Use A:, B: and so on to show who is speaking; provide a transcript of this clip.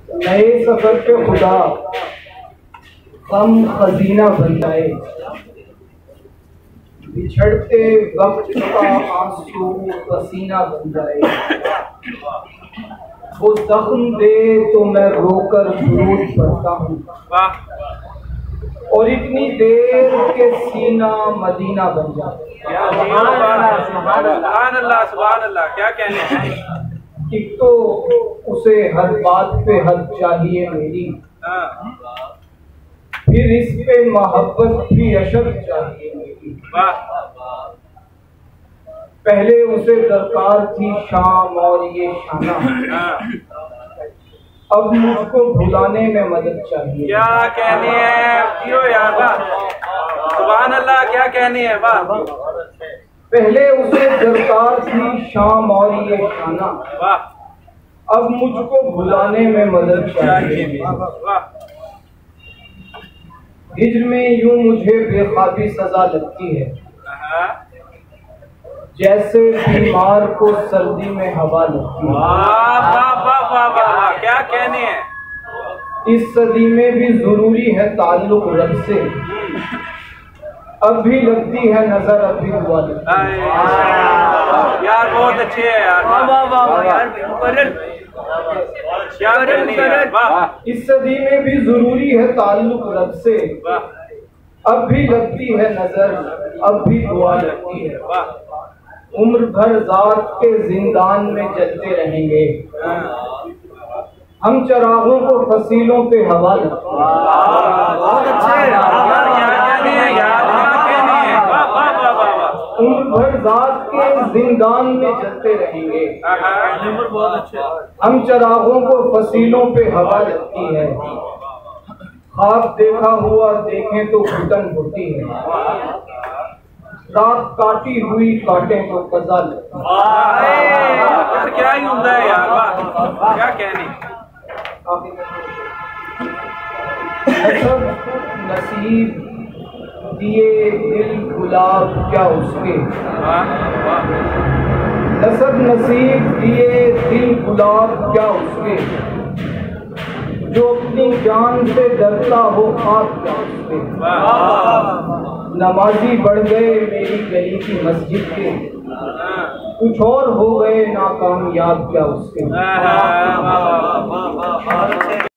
A: नए सफर पे खुदा हम खजीना बन जाए, बिछड़ते वक्त का आंसू पसीना बन जाए। वो जख्म दे तो मैं रोकर दुरूद पढ़ता हूँ, और इतनी देर के सीना मदीना बन जाए।
B: सुभान अल्लाह सुभान अल्लाह, क्या कहने हैं।
A: एक तो उसे हर बात पे हद चाहिए मेरी, फिर इस पे मोहब्बत भी अशद चाहिए मेरी। पहले उसे दरकार थी शाम और ये शाना, अब मुझको भुलाने में मदद चाहिए।
B: क्या कहने हैं क्यों यार, वाह सुभान अल्लाह, क्या कहने हैं वाह।
A: पहले उसे दरकार थी शाम और ये खाना, अब मुझको भुलाने में मदद चाहिए। हिज्र में यूं मुझे बेख्वाबी सजा लगती है, जैसे बीमार को सर्दी में हवा लगती है।
B: क्या कहने हैं।
A: इस सदी में भी जरूरी है ताल्लुक रब से, अब भी लगती है नजर, अब भी दुआ लगती है।
B: यार बहुत अच्छे है यार,
A: इस सदी में भी जरूरी है ताल्लुक रब से, अब भी लगती है नजर, अब भी दुआ लगती है। उम्र भर ज़ात के जिंदान में जलते रहेंगे, हम चरागों को फसीलों पे हवा लगती है।
B: बहुत अच्छे
A: उम्र भर ज़ात के जिंदान में जलते रहेंगे,
B: बहुत अच्छे।
A: हम चरागों को फसीलों पे हवा लगती है। ख्वाब देखा हुआ देखें तो घुटन होती है, रात काटी हुई काटे तो कज़ा लगती
B: है। क्या ही होता है यार, वाह क्या कहने।
A: नसीब दिए दिल गुलाब क्या उसके, नसब नसीब दिए दिल गुलाब क्या उसके, जो अपनी जान से डरता हो खाक क्या उसके। नमाजी बढ़ गए मेरी गली की मस्जिद के, कुछ और हो गए नाकामयाब क्या उसके।